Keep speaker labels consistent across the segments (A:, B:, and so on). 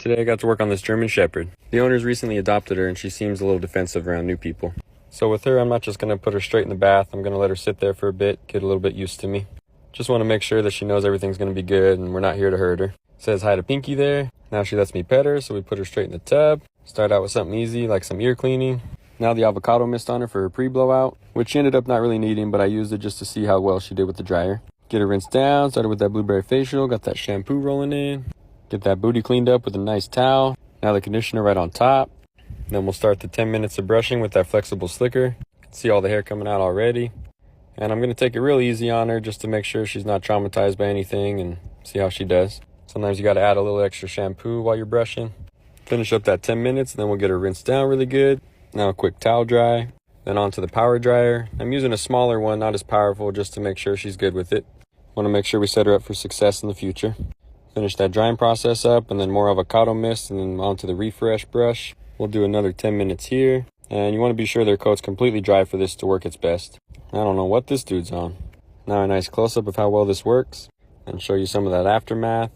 A: Today I got to work on this German Shepherd. The owners recently adopted her and she seems a little defensive around new people. So with her, I'm not just going to put her straight in the bath. I'm going to let her sit there for a bit, get a little bit used to me. Just want to make sure that she knows everything's going to be good and we're not here to hurt her. Says hi to Pinky there. Now she lets me pet her, so we put her straight in the tub. Start out with something easy like some ear cleaning. Now the avocado mist on her for her pre-blowout, which she ended up not really needing, but I used it just to see how well she did with the dryer. Get her rinsed down, started with that blueberry facial, got that shampoo rolling in. Get that booty cleaned up with a nice towel. Now the conditioner right on top. Then we'll start the 10 minutes of brushing with that flexible slicker. See all the hair coming out already. And I'm going to take it real easy on her just to make sure she's not traumatized by anything and see how she does. Sometimes you got to add a little extra shampoo while you're brushing. Finish up that 10 minutes, and then we'll get her rinsed down really good. Now a quick towel dry. Then onto the power dryer. I'm using a smaller one, not as powerful, just to make sure she's good with it. Want to make sure we set her up for success in the future. Finish that drying process up, and then more avocado mist, and then onto the refresh brush. We'll do another 10 minutes here. And you want to be sure their coat's completely dry for this to work its best. I don't know what this dude's on. Now a nice close-up of how well this works. And show you some of that aftermath.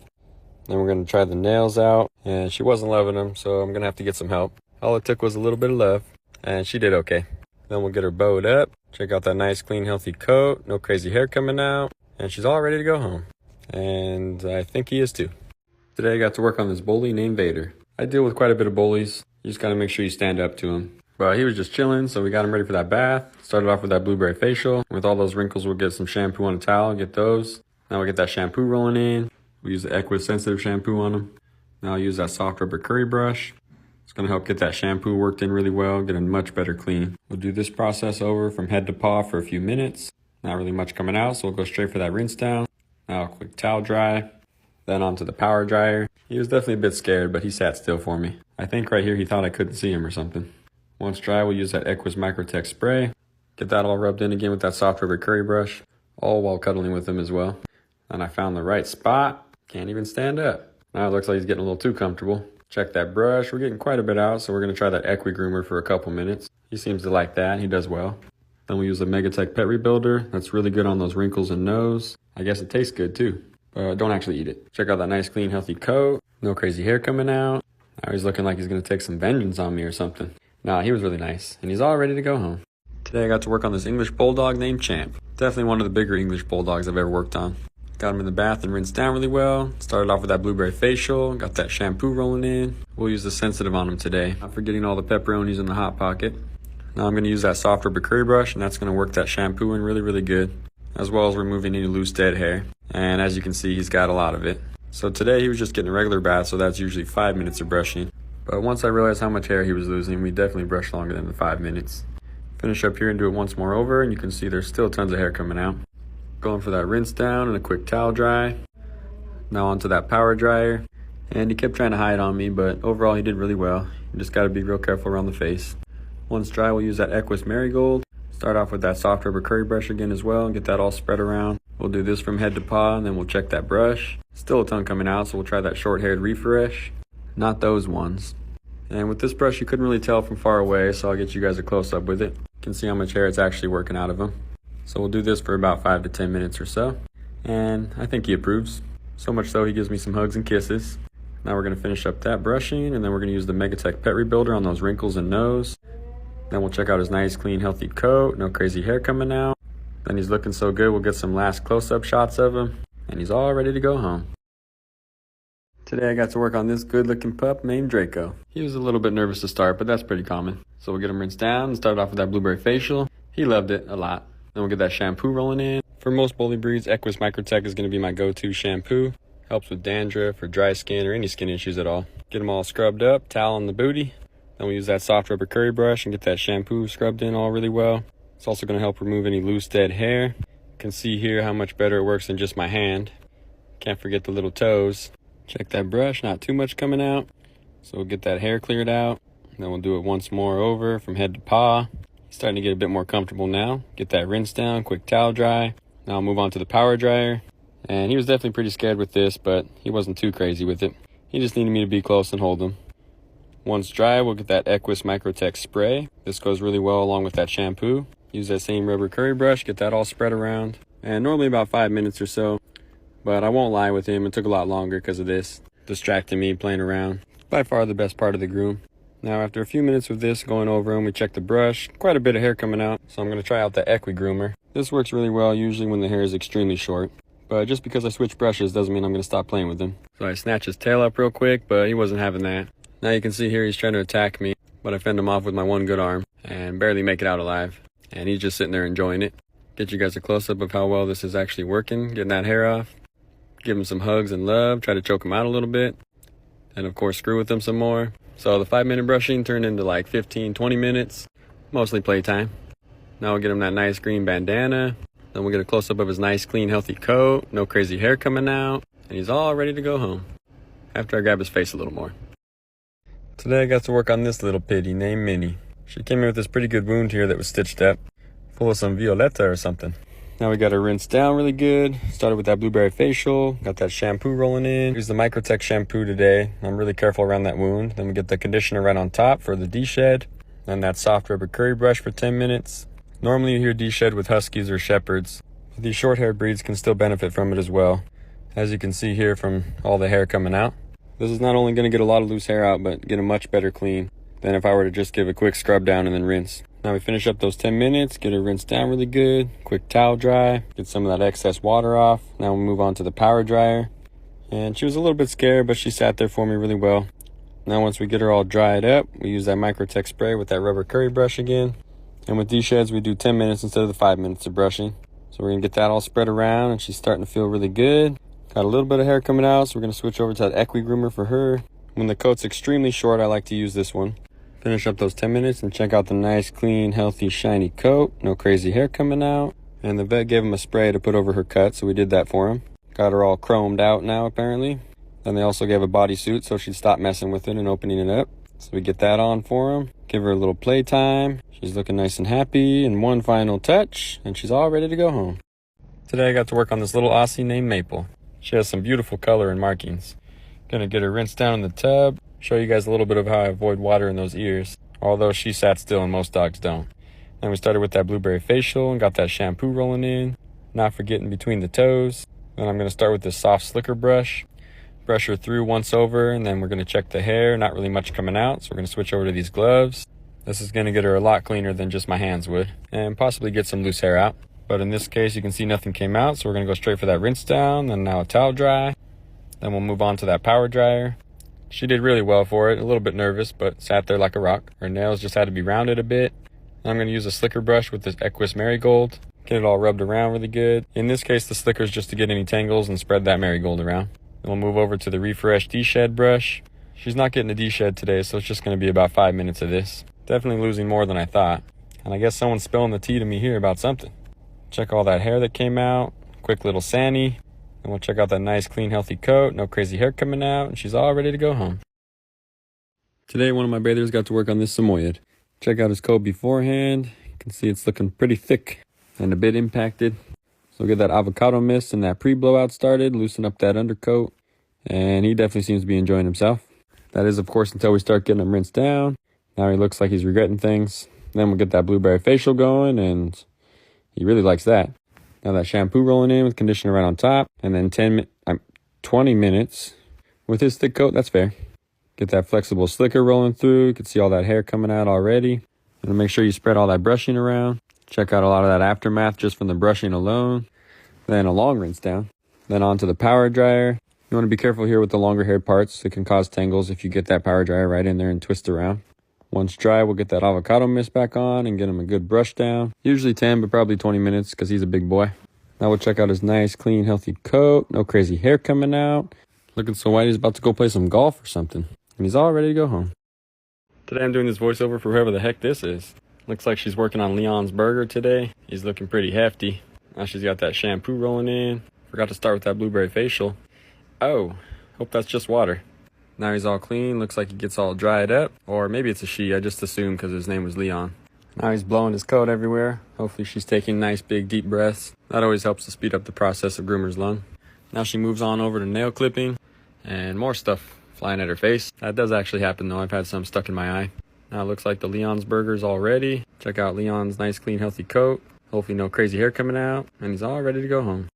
A: Then we're going to try the nails out. And she wasn't loving them, so I'm going to have to get some help. All it took was a little bit of love. And she did okay. Then we'll get her bowed up. Check out that nice, clean, healthy coat. No crazy hair coming out. And she's all ready to go home. And I think he is too. Today I got to work on this bully named Vader. I deal with quite a bit of bullies. You just got to make sure you stand up to him. But he was just chilling, so we got him ready for that bath. Started off with that blueberry facial. With all those wrinkles, we'll get some shampoo on a towel, get those. Now we'll get that shampoo rolling in. We use the Equus sensitive shampoo on him. Now I'll use that soft rubber curry brush. It's going to help get that shampoo worked in really well, get a much better clean. We'll do this process over from head to paw for a few minutes. Not really much coming out, so we'll go straight for that rinse down. Now a quick towel dry. Then onto the power dryer. He was definitely a bit scared, but he sat still for me. I think right here he thought I couldn't see him or something. Once dry, we'll use that Equus Microtech spray. Get that all rubbed in again with that soft rubber curry brush, all while cuddling with him as well. And I found the right spot. Can't even stand up. Now it looks like he's getting a little too comfortable. Check that brush. We're getting quite a bit out, so we're going to try that Equi Groomer for a couple minutes. He seems to like that. He does well. Then we use the Megatech Pet Rebuilder. That's really good on those wrinkles and nose. I guess it tastes good too. But don't actually eat it. Check out that nice, clean, healthy coat. No crazy hair coming out. Now he's looking like he's going to take some vengeance on me or something. Nah, he was really nice. And he's all ready to go home. Today I got to work on this English Bulldog named Champ. Definitely one of the bigger English Bulldogs I've ever worked on. Got him in the bath and rinsed down really well. Started off with that blueberry facial. Got that shampoo rolling in. We'll use the sensitive on him today. Not forgetting all the pepperonis in the Hot Pocket. Now I'm going to use that soft rubber curry brush, and that's going to work that shampoo in really, really good. As well as removing any loose dead hair. And as you can see, he's got a lot of it. So today he was just getting a regular bath, so that's usually 5 minutes of brushing. But once I realized how much hair he was losing, we definitely brushed longer than the 5 minutes. Finish up here and do it once more over, and you can see there's still tons of hair coming out. Going for that rinse down and a quick towel dry. Now onto that power dryer. And he kept trying to hide on me, but overall he did really well. You just got to be real careful around the face. Once dry, we'll use that Equus Marigold. Start off with that soft rubber curry brush again as well, and get that all spread around. We'll do this from head to paw, and then we'll check that brush. Still a ton coming out, so we'll try that short-haired refresh. Not those ones. And with this brush, you couldn't really tell from far away, so I'll get you guys a close-up with it. You can see how much hair it's actually working out of him. So we'll do this for about 5 to 10 minutes or so. And I think he approves. So much so he gives me some hugs and kisses. Now we're going to finish up that brushing, and then we're going to use the Megatech Pet Rebuilder on those wrinkles and nose. Then we'll check out his nice, clean, healthy coat. No crazy hair coming out. Then he's looking so good, we'll get some last close-up shots of him. And he's all ready to go home. Today I got to work on this good-looking pup named Draco. He was a little bit nervous to start, but that's pretty common. So we'll get him rinsed down and start off with that blueberry facial. He loved it a lot. Then we'll get that shampoo rolling in. For most bully breeds, Equus Microtech is going to be my go-to shampoo. Helps with dandruff or dry skin or any skin issues at all. Get them all scrubbed up, towel on the booty. Then we use that soft rubber curry brush and get that shampoo scrubbed in all really well. It's also going to help remove any loose dead hair. You can see here how much better it works than just my hand. Can't forget the little toes. Check that brush, not too much coming out. So we'll get that hair cleared out. Then we'll do it once more over from head to paw. He's starting to get a bit more comfortable now. Get that rinse down, quick towel dry. Now I'll move on to the power dryer. And he was definitely pretty scared with this, but he wasn't too crazy with it. He just needed me to be close and hold him. Once dry, we'll get that Equus Microtech spray. This goes really well along with that shampoo. Use that same rubber curry brush, get that all spread around. And normally about 5 minutes or so. But I won't lie with him, it took a lot longer because of this. Distracting me, playing around. By far the best part of the groom. Now after a few minutes of this going over him, we check the brush. Quite a bit of hair coming out, so I'm going to try out the Equi Groomer. This works really well usually when the hair is extremely short. But just because I switch brushes doesn't mean I'm going to stop playing with him. So I snatch his tail up real quick, but he wasn't having that. Now you can see here he's trying to attack me, but I fend him off with my one good arm and barely make it out alive. And he's just sitting there enjoying it. Get you guys a close-up of how well this is actually working, getting that hair off. Give him some hugs and love, try to choke him out a little bit. And of course screw with him some more. So the 5-minute brushing turned into like 15-20 minutes, mostly playtime. Now we'll get him that nice green bandana. Then we'll get a close-up of his nice, clean, healthy coat. No crazy hair coming out. And he's all ready to go home. After I grab his face a little more. Today I got to work on this little pitty named Minnie. She came in with this pretty good wound here that was stitched up. Full of some violetta or something. Now we got her rinsed down really good. Started with that blueberry facial. Got that shampoo rolling in. Used the Microtech shampoo today. I'm really careful around that wound. Then we get the conditioner right on top for the de-shed. Then that soft rubber curry brush for 10 minutes. Normally you hear de-shed with Huskies or Shepherds, but these short-haired breeds can still benefit from it as well. As you can see here from all the hair coming out. This is not only going to get a lot of loose hair out, but get a much better clean than if I were to just give a quick scrub down and then rinse. Now we finish up those 10 minutes, get her rinsed down really good, quick towel dry, get some of that excess water off. Now we'll move on to the power dryer. And she was a little bit scared, but she sat there for me really well. Now once we get her all dried up, we use that Microtech spray with that rubber curry brush again. And with these sheds, we do 10 minutes instead of the 5 minutes of brushing. So we're going to get that all spread around, and she's starting to feel really good. Got a little bit of hair coming out, so we're going to switch over to that Equi Groomer for her. When the coat's extremely short, I like to use this one. Finish up those 10 minutes and check out the nice, clean, healthy, shiny coat. No crazy hair coming out. And the vet gave him a spray to put over her cut, so we did that for him. Got her all chromed out now, apparently. Then they also gave a bodysuit so she'd stop messing with it and opening it up. So we get that on for him. Give her a little playtime. She's looking nice and happy. And one final touch, and she's all ready to go home. Today I got to work on this little Aussie named Maple. She has some beautiful color and markings. Gonna get her rinsed down in the tub. Show you guys a little bit of how I avoid water in those ears. Although she sat still and most dogs don't. Then we started with that blueberry facial and got that shampoo rolling in. Not forgetting between the toes. Then I'm gonna start with this soft slicker brush. Brush her through once over, and then we're gonna check the hair. Not really much coming out, so we're gonna switch over to these gloves. This is gonna get her a lot cleaner than just my hands would. And possibly get some loose hair out. But in this case, you can see nothing came out, so we're gonna go straight for that rinse down, then now a towel dry. Then we'll move on to that power dryer. She did really well for it, a little bit nervous, but sat there like a rock. Her nails just had to be rounded a bit. I'm gonna use a slicker brush with this Equus Marigold. Get it all rubbed around really good. In this case, the slicker is just to get any tangles and spread that marigold around. Then we'll move over to the Refresh de-shed brush. She's not getting a de-shed today, so it's just gonna be about 5 minutes of this. Definitely losing more than I thought. And I guess someone's spilling the tea to me here about something. Check all that hair that came out. Quick little sani. And we'll check out that nice, clean, healthy coat. No crazy hair coming out. And she's all ready to go home. Today, one of my bathers got to work on this Samoyed. Check out his coat beforehand. You can see it's looking pretty thick and a bit impacted. So get that avocado mist and that pre-blowout started. Loosen up that undercoat. And he definitely seems to be enjoying himself. That is, of course, until we start getting him rinsed down. Now he looks like he's regretting things. Then we'll get that blueberry facial going, and he really likes that. Now that shampoo rolling in with conditioner right on top, and then 20 minutes with his thick coat. That's fair. Get that flexible slicker rolling through. You can see all that hair coming out already. And make sure you spread all that brushing around. Check out a lot of that aftermath just from the brushing alone. Then a long rinse down. Then on to the power dryer. You want to be careful here with the longer hair parts. It can cause tangles if you get that power dryer right in there and twist around. Once dry, we'll get that avocado mist back on and get him a good brush down. Usually 10, but probably 20 minutes because he's a big boy. Now we'll check out his nice, clean, healthy coat. No crazy hair coming out. Looking so white, he's about to go play some golf or something. And he's all ready to go home. Today I'm doing this voiceover for whoever the heck this is. Looks like she's working on Leon's burger today. He's looking pretty hefty. Now she's got that shampoo rolling in. Forgot to start with that blueberry facial. Oh, hope that's just water. Now he's all clean, looks like he gets all dried up. Or maybe it's a she, I just assumed because his name was Leon. Now he's blowing his coat everywhere. Hopefully she's taking nice big deep breaths. That always helps to speed up the process of groomer's lung. Now she moves on over to nail clipping and more stuff flying at her face. That does actually happen though, I've had some stuck in my eye. Now it looks like the Leon's burger's all ready. Check out Leon's nice clean healthy coat. Hopefully no crazy hair coming out. And he's all ready to go home.